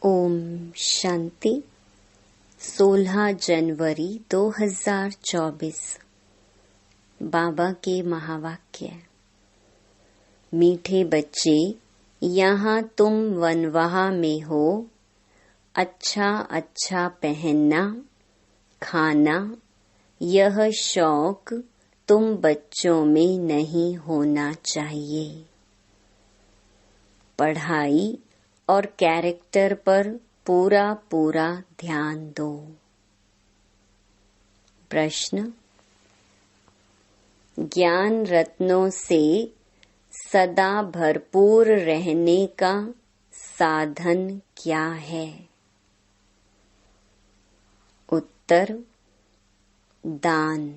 ओम शांति। 16 जनवरी 2024। बाबा के महावाक्य। मीठे बच्चे, यहाँ तुम वनवाह में हो। अच्छा अच्छा पहनना, खाना, यह शौक तुम बच्चों में नहीं होना चाहिए। पढ़ाई और कैरेक्टर पर पूरा पूरा ध्यान दो। प्रश्न। ज्ञान रत्नों से सदा भरपूर रहने का साधन क्या है? उत्तर। दान।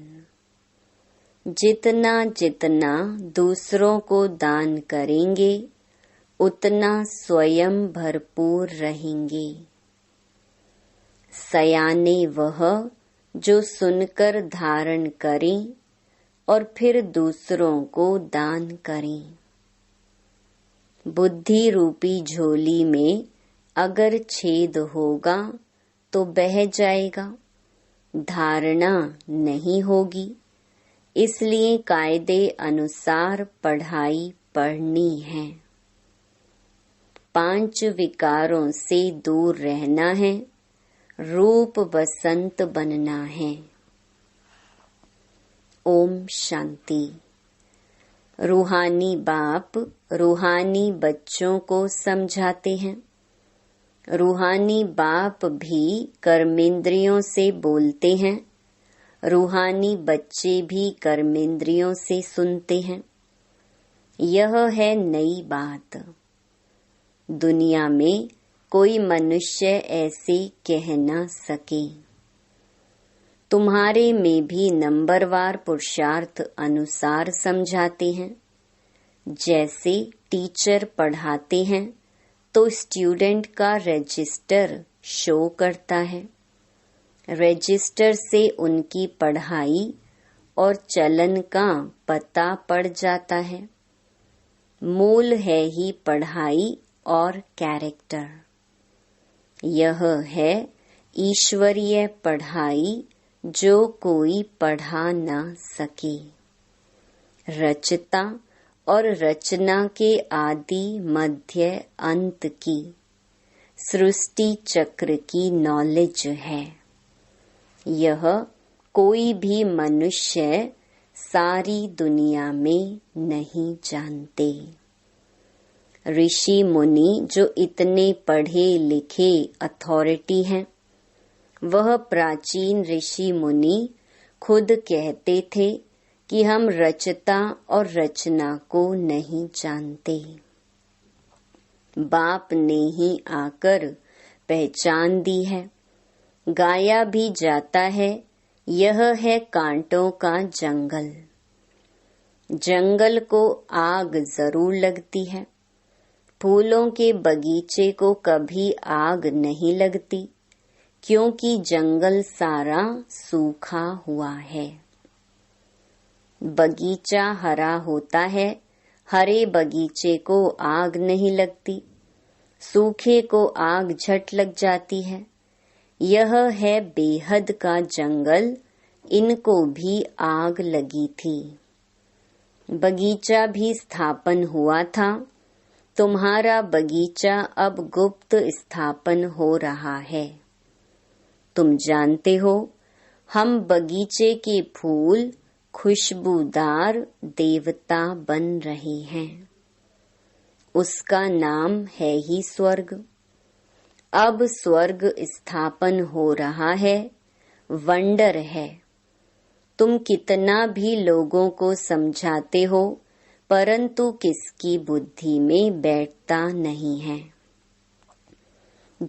जितना जितना दूसरों को दान करेंगे उतना स्वयं भरपूर रहेंगे। सयाने वह जो सुनकर धारण करें और फिर दूसरों को दान करें। बुद्धि रूपी झोली में अगर छेद होगा तो बह जाएगा, धारणा नहीं होगी। इसलिए कायदे अनुसार पढ़ाई पढ़नी है। 5 विकारों से दूर रहना है, रूप बसंत बनना है। ओम शांति। रूहानी बाप रूहानी बच्चों को समझाते हैं। रूहानी बाप भी कर्मेंद्रियों से बोलते हैं, रूहानी बच्चे भी कर्मेंद्रियों से सुनते हैं। यह है नई बात। दुनिया में कोई मनुष्य ऐसे कह न सके। तुम्हारे में भी नंबरवार पुरुषार्थ अनुसार समझाते हैं। जैसे टीचर पढ़ाते हैं तो स्टूडेंट का रजिस्टर शो करता है। रजिस्टर से उनकी पढ़ाई और चलन का पता पड़ जाता है। मूल है ही पढ़ाई और कैरेक्टर। यह है ईश्वरीय पढ़ाई जो कोई पढ़ा न सके। रचता और रचना के आदि मध्य अंत की सृष्टि चक्र की नॉलेज है। यह कोई भी मनुष्य सारी दुनिया में नहीं जानते। ऋषि मुनि जो इतने पढ़े लिखे अथॉरिटी हैं, वह प्राचीन ऋषि मुनि खुद कहते थे कि हम रचता और रचना को नहीं जानते। बाप ने ही आकर पहचान दी है। गाया भी जाता है, यह है कांटों का जंगल। जंगल को आग जरूर लगती है। फूलों के बगीचे को कभी आग नहीं लगती, क्योंकि जंगल सारा सूखा हुआ है। बगीचा हरा होता है, हरे बगीचे को आग नहीं लगती, सूखे को आग झट लग जाती है। यह है बेहद का जंगल, इनको भी आग लगी थी। बगीचा भी स्थापन हुआ था। तुम्हारा बगीचा अब गुप्त स्थापन हो रहा है। तुम जानते हो, हम बगीचे के फूल खुशबूदार देवता बन रहे हैं। उसका नाम है ही स्वर्ग। अब स्वर्ग स्थापन हो रहा है, वंडर है। तुम कितना भी लोगों को समझाते हो, परंतु किसकी बुद्धि में बैठता नहीं है।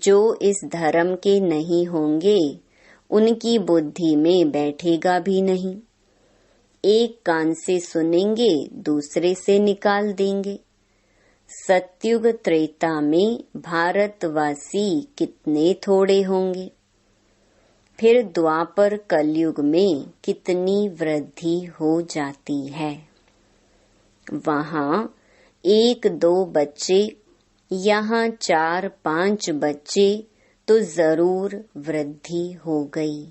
जो इस धर्म के नहीं होंगे, उनकी बुद्धि में बैठेगा भी नहीं। एक कान से सुनेंगे, दूसरे से निकाल देंगे। सतयुग त्रेता में भारतवासी कितने थोड़े होंगे। फिर द्वापर कलयुग में कितनी वृद्धि हो जाती है। वहाँ 1-2 बच्चे यहाँ 4-5 बच्चे तो जरूर वृद्धि हो गई।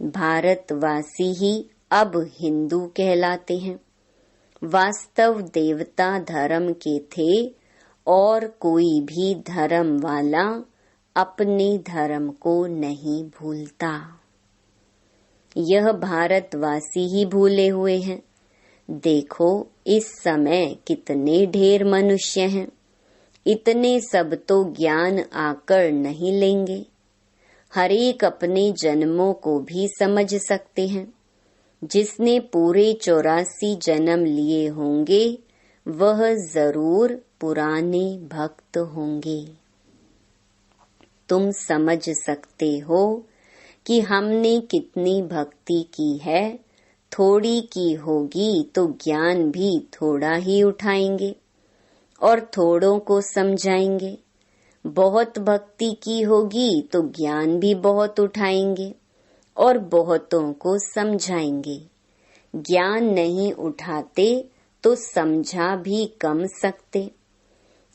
भारतवासी ही अब हिंदू कहलाते हैं। वास्तव देवता धर्म के थे और कोई भी धर्म वाला अपने धर्म को नहीं भूलता। यह भारतवासी ही भूले हुए हैं। देखो इस समय कितने ढेर मनुष्य हैं। इतने सब तो ज्ञान आकर नहीं लेंगे। हर एक अपने जन्मों को भी समझ सकते हैं। जिसने पूरे 84 जन्म लिए होंगे वह जरूर पुराने भक्त होंगे। तुम समझ सकते हो कि हमने कितनी भक्ति की है। थोड़ी की होगी तो ज्ञान भी थोड़ा ही उठाएंगे और थोड़ों को समझाएंगे। बहुत भक्ति की होगी तो ज्ञान भी बहुत उठाएंगे और बहुतों को समझाएंगे। ज्ञान नहीं उठाते तो समझा भी कम सकते,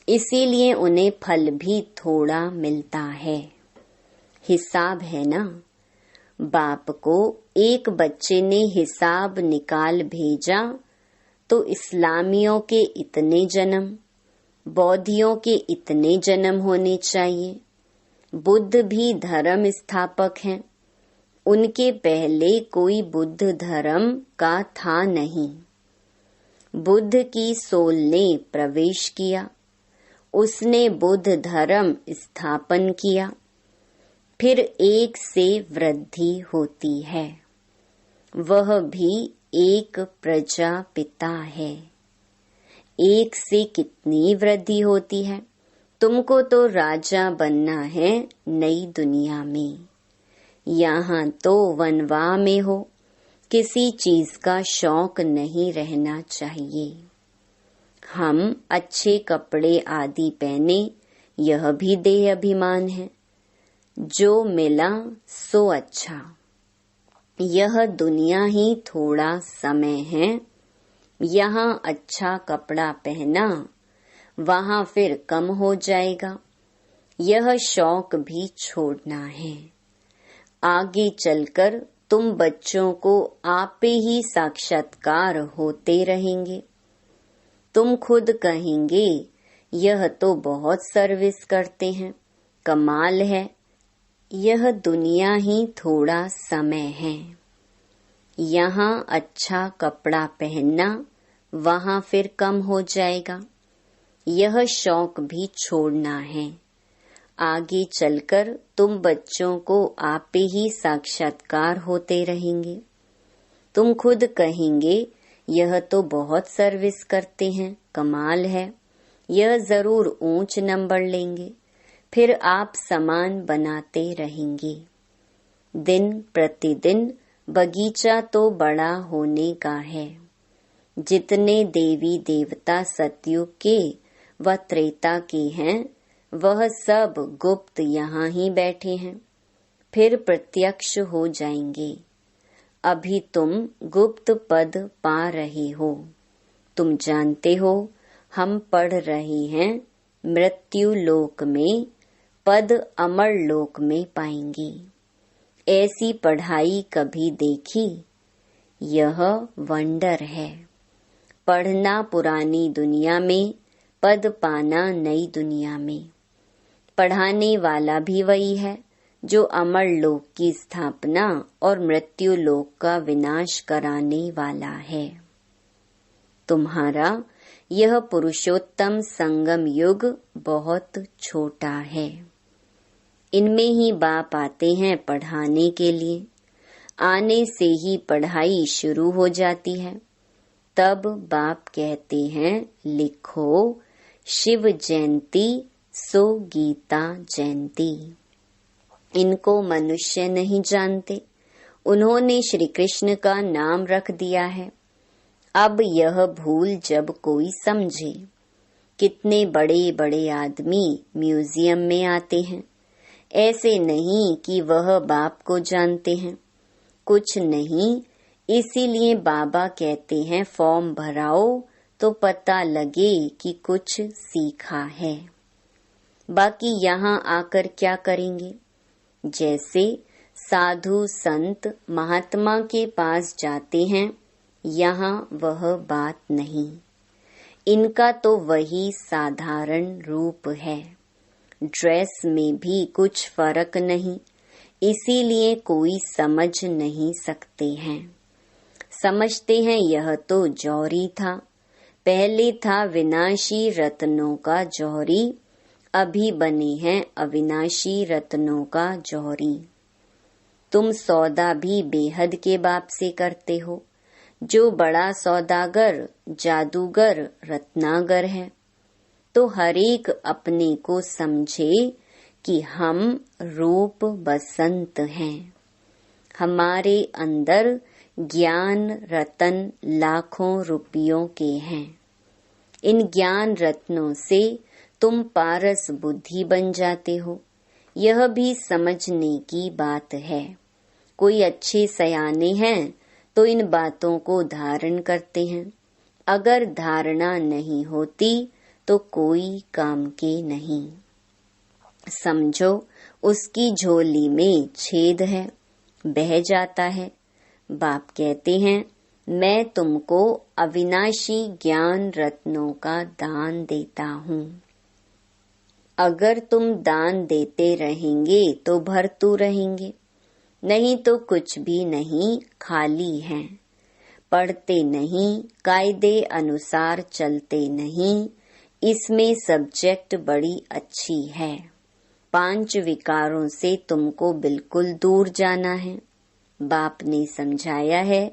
इसीलिए उन्हें फल भी थोड़ा मिलता है। हिसाब है ना। बाप को एक बच्चे ने हिसाब निकाल भेजा तो इस्लामियों के इतने जन्म, बौद्धियों के इतने जन्म होने चाहिए। बुद्ध भी धर्म स्थापक हैं। उनके पहले कोई बुद्ध धर्म का था नहीं। बुद्ध की सोल ने प्रवेश किया, उसने बुद्ध धर्म स्थापन किया। फिर एक से वृद्धि होती है। वह भी एक प्रजापिता है। एक से कितनी वृद्धि होती है। तुमको तो राजा बनना है नई दुनिया में। यहाँ तो वनवाह में हो, किसी चीज का शौक नहीं रहना चाहिए। हम अच्छे कपड़े आदि पहने, यह भी देह अभिमान है। जो मिला सो अच्छा। यह दुनिया ही थोड़ा समय है। यहाँ अच्छा कपड़ा पहना, वहाँ फिर कम हो जाएगा। यह शौक भी छोड़ना है। आगे चलकर तुम बच्चों को आपे ही साक्षात्कार होते रहेंगे। तुम खुद कहेंगे यह तो बहुत सर्विस करते हैं, कमाल है। यह दुनिया ही थोड़ा समय है। यहाँ अच्छा कपड़ा पहनना, वहाँ फिर कम हो जाएगा। यह शौक भी छोड़ना है। आगे चलकर तुम बच्चों को आपे ही साक्षात्कार होते रहेंगे। तुम खुद कहेंगे यह तो बहुत सर्विस करते हैं, कमाल है। यह जरूर ऊंच नंबर लेंगे। फिर आप सामान बनाते रहेंगे। दिन प्रतिदिन बगीचा तो बड़ा होने का है। जितने देवी देवता सतयुग के व त्रेता के हैं, वह सब गुप्त यहाँ ही बैठे हैं। फिर प्रत्यक्ष हो जाएंगे। अभी तुम गुप्त पद पा रहे हो। तुम जानते हो हम पढ़ रहे हैं मृत्यु लोक में, पद अमर लोक में पाएंगे। ऐसी पढ़ाई कभी देखी? यह वंडर है। पढ़ना पुरानी दुनिया में, पद पाना नई दुनिया में। पढ़ाने वाला भी वही है जो अमर लोक की स्थापना और मृत्यु लोक का विनाश कराने वाला है। तुम्हारा यह पुरुषोत्तम संगम युग बहुत छोटा है। इनमें ही बाप आते हैं पढ़ाने के लिए। आने से ही पढ़ाई शुरू हो जाती है। तब बाप कहते हैं लिखो शिव जयंती सो गीता जयंती। इनको मनुष्य नहीं जानते। उन्होंने श्री कृष्ण का नाम रख दिया है। अब यह भूल जब कोई समझे। कितने बड़े बड़े आदमी म्यूजियम में आते हैं। ऐसे नहीं कि वह बाप को जानते हैं, कुछ नहीं। इसीलिए बाबा कहते हैं फॉर्म भराओ तो पता लगे कि कुछ सीखा है। बाकी यहाँ आकर क्या करेंगे? जैसे साधु संत महात्मा के पास जाते हैं, यहाँ वह बात नहीं। इनका तो वही साधारण रूप है। ड्रेस में भी कुछ फर्क नहीं, इसीलिए कोई समझ नहीं सकते हैं। समझते हैं यह तो जौहरी था, पहले था विनाशी रत्नों का जौहरी, अभी बने हैं अविनाशी रत्नों का जौहरी। तुम सौदा भी बेहद के बाप से करते हो, जो बड़ा सौदागर जादूगर रत्नागर है। तो हरेक अपने को समझे कि हम रूप बसंत हैं। हमारे अंदर ज्ञान रतन लाखों रुपयों के हैं। इन ज्ञान रत्नों से तुम पारस बुद्धि बन जाते हो। यह भी समझने की बात है। कोई अच्छे सयाने हैं तो इन बातों को धारण करते हैं। अगर धारणा नहीं होती तो कोई काम के नहीं। समझो उसकी झोली में छेद है, बह जाता है। बाप कहते हैं मैं तुमको अविनाशी ज्ञान रत्नों का दान देता हूँ। अगर तुम दान देते रहेंगे तो भरतू रहेंगे, नहीं तो कुछ भी नहीं, खाली हैं। पढ़ते नहीं, कायदे अनुसार चलते नहीं। इसमें सब्जेक्ट बड़ी अच्छी है। 5 विकारों से तुमको बिल्कुल दूर जाना है। बाप ने समझाया है।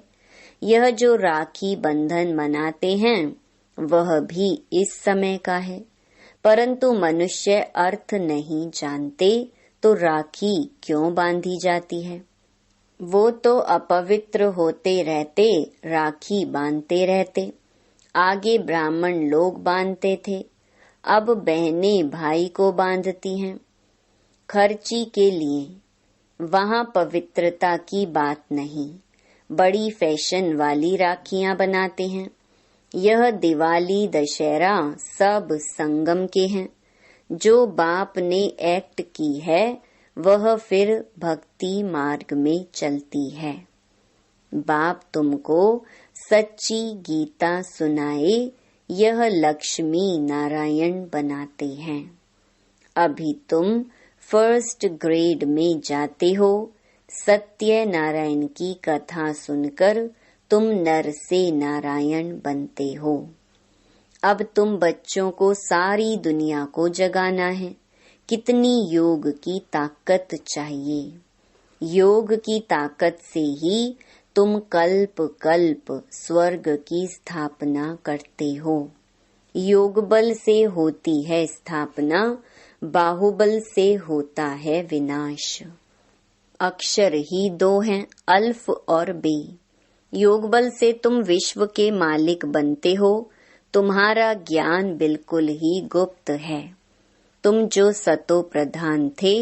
यह जो राखी बंधन मनाते हैं वह भी इस समय का है, परंतु मनुष्य अर्थ नहीं जानते तो राखी क्यों बांधी जाती है? वो तो अपवित्र होते रहते राखी बांधते रहते। आगे ब्राह्मण लोग बांधते थे, अब बहनें भाई को बांधती हैं खर्ची के लिए। वहाँ पवित्रता की बात नहीं, बड़ी फैशन वाली राखियां बनाते हैं। यह दिवाली दशहरा सब संगम के हैं। जो बाप ने एक्ट की है वह फिर भक्ति मार्ग में चलती है। बाप तुमको सच्ची गीता सुनाए, यह लक्ष्मी नारायण बनाते हैं। अभी तुम फर्स्ट ग्रेड में जाते हो। सत्य नारायण की कथा सुनकर तुम नर से नारायण बनते हो। अब तुम बच्चों को सारी दुनिया को जगाना है। कितनी योग की ताकत चाहिए। योग की ताकत से ही तुम कल्प कल्प स्वर्ग की स्थापना करते हो। योग बल से होती है स्थापना, बाहुबल से होता है विनाश। अक्षर ही 2 हैं, अल्फ और बे। योग बल से तुम विश्व के मालिक बनते हो। तुम्हारा ज्ञान बिल्कुल ही गुप्त है। तुम जो सतो प्रधान थे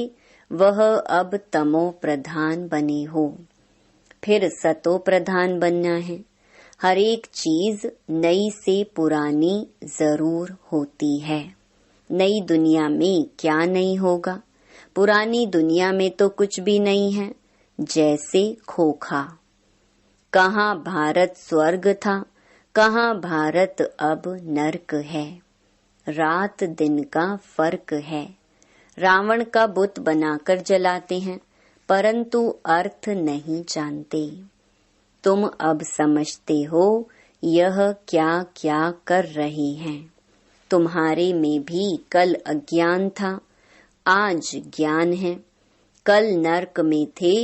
वह अब तमो प्रधान बने हो। फिर सतो प्रधान बनना है। हर एक चीज नई से पुरानी जरूर होती है। नई दुनिया में क्या नहीं होगा? पुरानी दुनिया में तो कुछ भी नहीं है। जैसे खोखा। कहाँ भारत स्वर्ग था, कहाँ भारत अब नर्क है। रात दिन का फर्क है। रावण का बुत बनाकर जलाते हैं, परंतु अर्थ नहीं जानते। तुम अब समझते हो यह क्या क्या कर रहे हैं। तुम्हारे में भी कल अज्ञान था, आज ज्ञान है। कल नरक में थे,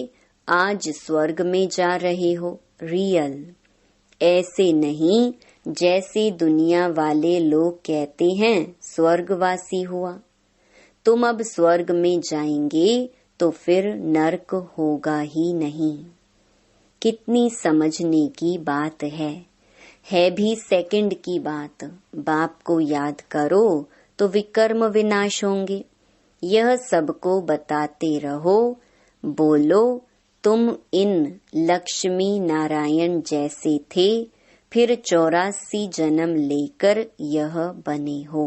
आज स्वर्ग में जा रहे हो। रियल ऐसे नहीं जैसे दुनिया वाले लोग कहते हैं स्वर्गवासी हुआ। तुम अब स्वर्ग में जाएंगे तो फिर नरक होगा ही नहीं। कितनी समझने की बात है भी सेकंड की बात। बाप को याद करो तो विकर्म विनाश होंगे। यह सबको बताते रहो। बोलो तुम इन लक्ष्मी नारायण जैसे थे फिर 84 जन्म लेकर यह बने हो।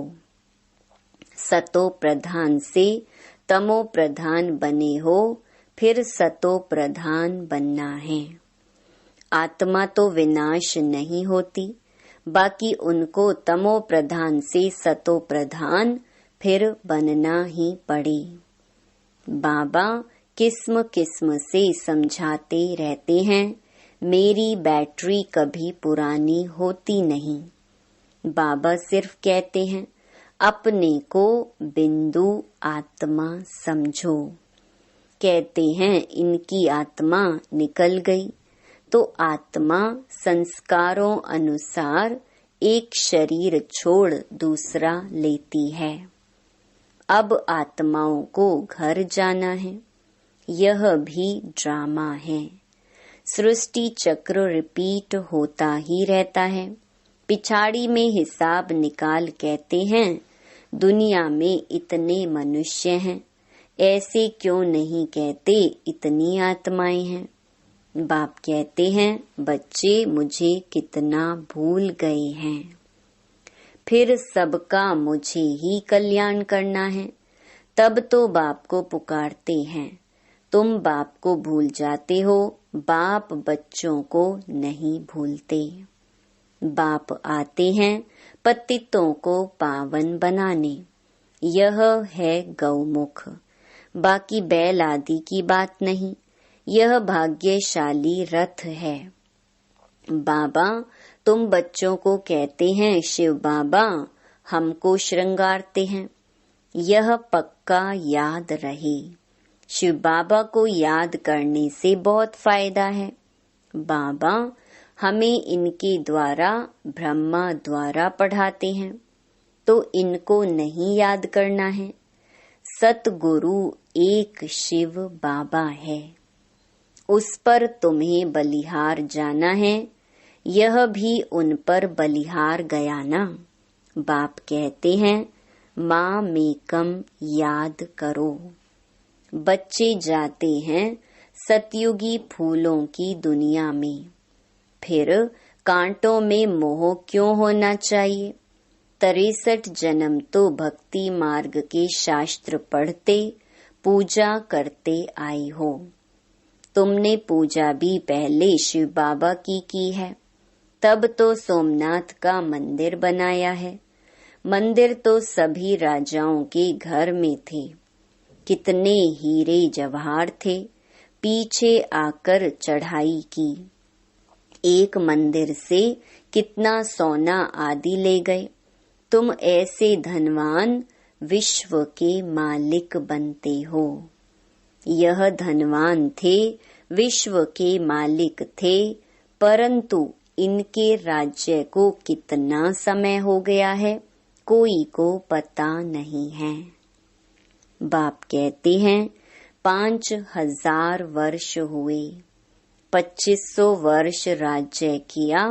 सतो प्रधान से तमो प्रधान बने हो, फिर सतो प्रधान बनना है। आत्मा तो विनाश नहीं होती, बाकी उनको तमो प्रधान से सतो प्रधान फिर बनना ही पड़े। बाबा किस्म किस्म से समझाते रहते हैं, मेरी बैटरी कभी पुरानी होती नहीं। बाबा सिर्फ कहते हैं, अपने को बिंदु आत्मा समझो। कहते हैं इनकी आत्मा निकल गई, तो आत्मा संस्कारों अनुसार एक शरीर छोड़ दूसरा लेती है। अब आत्माओं को घर जाना है। यह भी ड्रामा है। सृष्टि चक्र रिपीट होता ही रहता है। पिछाड़ी में हिसाब निकाल कहते हैं, दुनिया में इतने मनुष्य हैं, ऐसे क्यों नहीं कहते इतनी आत्माएं हैं। बाप कहते हैं, बच्चे मुझे कितना भूल गए हैं। फिर सबका मुझे ही कल्याण करना है। तब तो बाप को पुकारते हैं। तुम बाप को भूल जाते हो, बाप बच्चों को नहीं भूलते। बाप आते हैं पतितों को पावन बनाने। यह है गौमुख, बाकी बैल आदि की बात नहीं। यह भाग्यशाली रथ है। बाबा तुम बच्चों को कहते हैं, शिव बाबा हमको श्रृंगारते हैं। यह पक्का याद रहे। शिव बाबा को याद करने से बहुत फायदा है। बाबा हमें इनके द्वारा ब्रह्मा द्वारा पढ़ाते हैं, तो इनको नहीं याद करना है। सतगुरु एक शिव बाबा है, उस पर तुम्हें बलिहार जाना है। यह भी उन पर बलिहार गया ना। बाप कहते हैं, माँ मेकम याद करो। बच्चे जाते हैं सतयुगी फूलों की दुनिया में। फिर कांटों में मोह क्यों होना चाहिए। 63 जन्म तो भक्ति मार्ग के शास्त्र पढ़ते पूजा करते आई हो। तुमने पूजा भी पहले शिव बाबा की है। तब तो सोमनाथ का मंदिर बनाया है। मंदिर तो सभी राजाओं के घर में थे। कितने हीरे जवाहर थे, पीछे आकर चढ़ाई की। एक मंदिर से कितना सोना आदि ले गए। तुम ऐसे धनवान विश्व के मालिक बनते हो। यह धनवान थे, विश्व के मालिक थे, परंतु इनके राज्य को कितना समय हो गया है, कोई को पता नहीं है। बाप कहते हैं 5000 वर्ष हुए। 2500 वर्ष राज्य किया,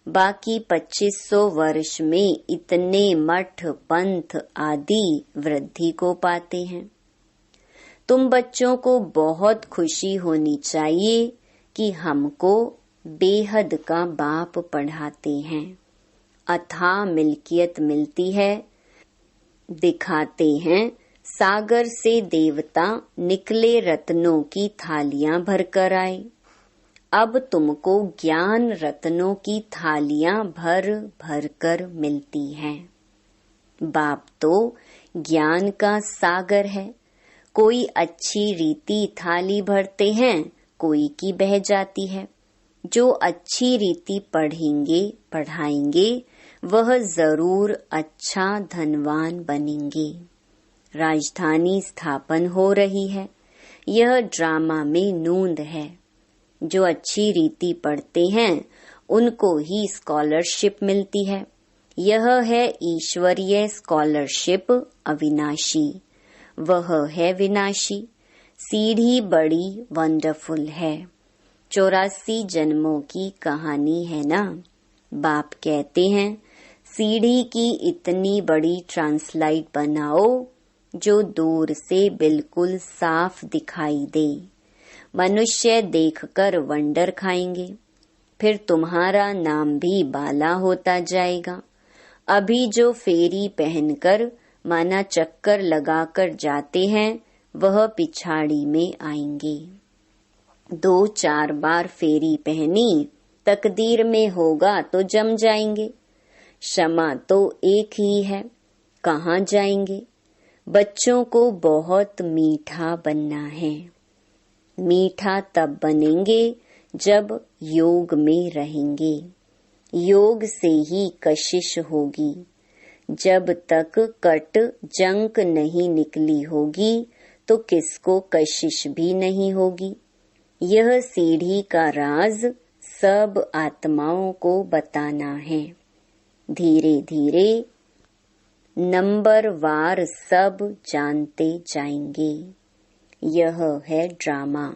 बाकी 2500 वर्ष में इतने मठ पंथ आदि वृद्धि को पाते हैं। तुम बच्चों को बहुत खुशी होनी चाहिए कि हमको बेहद का बाप पढ़ाते हैं। अथाह मिल्कियत मिलती है। दिखाते हैं सागर से देवता निकले रत्नों की थालियां भरकर आए। अब तुमको ज्ञान रत्नों की थालियां भर भर कर मिलती हैं। बाप तो ज्ञान का सागर है। कोई अच्छी रीति थाली भरते हैं, कोई की बह जाती है। जो अच्छी रीति पढ़ेंगे पढ़ाएंगे, वह जरूर अच्छा धनवान बनेंगे। राजधानी स्थापन हो रही है। यह ड्रामा में नूंद है। जो अच्छी रीति पढ़ते हैं उनको ही स्कॉलरशिप मिलती है। यह है ईश्वरीय स्कॉलरशिप अविनाशी, वह है विनाशी। सीढ़ी बड़ी वंडरफुल है। 84 जन्मों की कहानी है ना। बाप कहते हैं सीढ़ी की इतनी बड़ी ट्रांसलाइट बनाओ जो दूर से बिल्कुल साफ दिखाई दे। मनुष्य देखकर वंडर खाएंगे। फिर तुम्हारा नाम भी बाला होता जाएगा। अभी जो फेरी पहनकर माना चक्कर लगाकर जाते हैं वह पिछाड़ी में आएंगे। 2-4 बार फेरी पहनी, तकदीर में होगा तो जम जाएंगे। क्षमा तो एक ही है, कहाँ जाएंगे। बच्चों को बहुत मीठा बनना है। मीठा तब बनेंगे जब योग में रहेंगे। योग से ही कशिश होगी। जब तक कट जंक नहीं निकली होगी तो किसको कशिश भी नहीं होगी। यह सीढ़ी का राज सब आत्माओं को बताना है। धीरे धीरे नंबर वार सब जानते जाएंगे। यह है ड्रामा।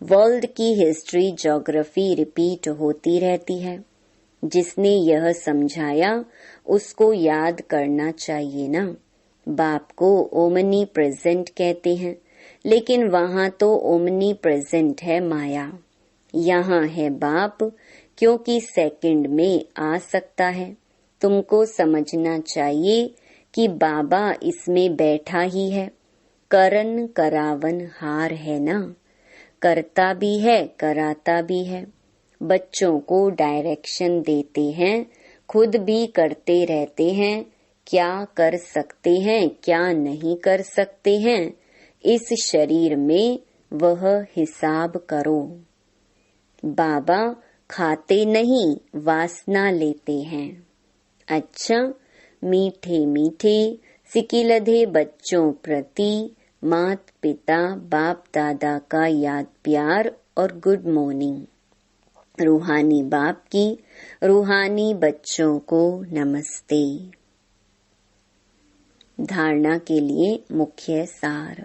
वर्ल्ड की हिस्ट्री, ज्योग्राफी रिपीट होती रहती है। जिसने यह समझाया उसको याद करना चाहिए ना। बाप को ओमनी प्रेजेंट कहते हैं, लेकिन वहाँ तो ओमनी प्रेजेंट है माया। यहाँ है बाप, क्योंकि सेकंड में आ सकता है। तुमको समझना चाहिए कि बाबा इसमें बैठा ही है। करन करावन हार है ना, करता भी है कराता भी है। बच्चों को डायरेक्शन देते हैं, खुद भी करते रहते हैं। क्या कर सकते हैं, क्या नहीं कर सकते हैं, इस शरीर में वह हिसाब करो। बाबा खाते नहीं, वासना लेते हैं। अच्छा, मीठे मीठे सिकिलधे बच्चों प्रति मात पिता बाप दादा का याद प्यार और गुड मॉर्निंग। रूहानी बाप की रूहानी बच्चों को नमस्ते। धारणा के लिए मुख्य सार।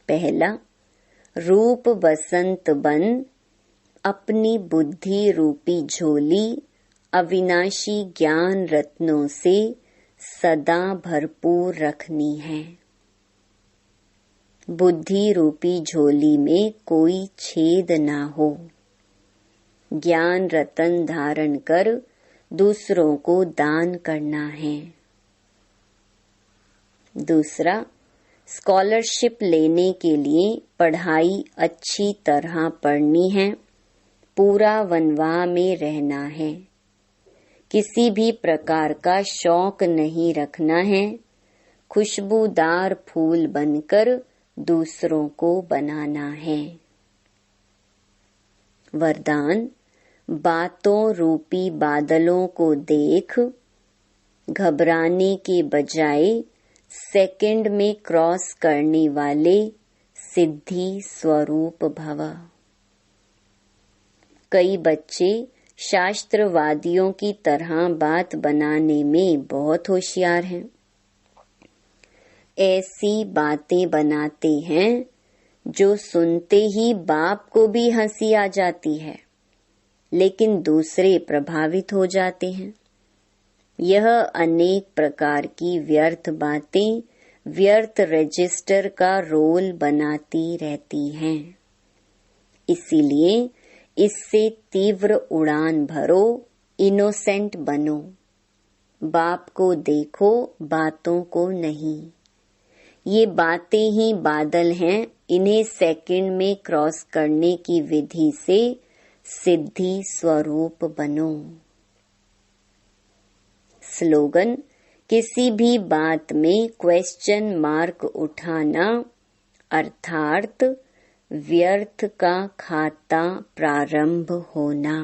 पहला, रूप बसंत बन अपनी बुद्धि रूपी झोली अविनाशी ज्ञान रत्नों से सदा भरपूर रखनी है। बुद्धि रूपी झोली में कोई छेद ना हो। ज्ञान रतन धारण कर दूसरों को दान करना है। दूसरा, स्कॉलरशिप लेने के लिए पढ़ाई अच्छी तरह पढ़नी है। पूरा वनवाह में रहना है। किसी भी प्रकार का शौक नहीं रखना है। खुशबूदार फूल बनकर दूसरों को बनाना है। वरदान, बातों रूपी बादलों को देख घबराने के बजाय सेकंड में क्रॉस करने वाले सिद्धि स्वरूप भव। कई बच्चे शास्त्रवादियों की तरह बात बनाने में बहुत होशियार हैं। ऐसी बातें बनाते हैं जो सुनते ही बाप को भी हंसी आ जाती है, लेकिन दूसरे प्रभावित हो जाते हैं। यह अनेक प्रकार की व्यर्थ बातें व्यर्थ रजिस्टर का रोल बनाती रहती हैं। इसीलिए इससे तीव्र उड़ान भरो, इनोसेंट बनो। बाप को देखो, बातों को नहीं। ये बातें ही बादल हैं, इन्हें सेकंड में क्रॉस करने की विधि से सिद्धि स्वरूप बनो। स्लोगन, किसी भी बात में क्वेश्चन मार्क उठाना अर्थात व्यर्थ का खाता प्रारंभ होना।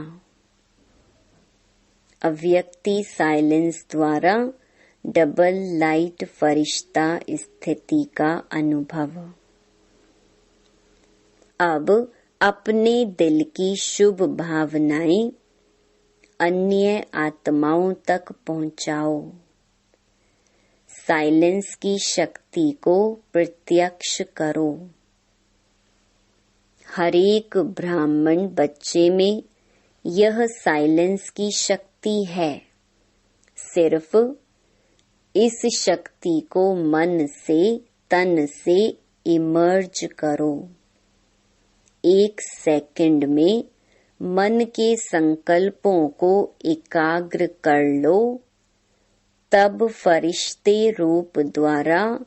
अव्यक्ति साइलेंस द्वारा डबल लाइट फरिश्ता स्थिति का अनुभव। अब अपने दिल की शुभ भावनाएं अन्य आत्माओं तक पहुंचाओ। साइलेंस की शक्ति को प्रत्यक्ष करो। हरेक ब्राह्मण बच्चे में यह साइलेंस की शक्ति है। सिर्फ इस शक्ति को मन से तन से इमर्ज करो। 1 सेकंड में मन के संकल्पों को एकाग्र कर लो, तब फरिश्ते रूप द्वारा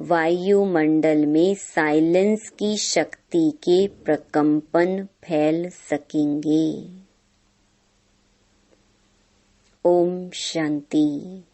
वायुमंडल में साइलेंस की शक्ति के प्रकंपन फैल सकेंगे। ओम शांति।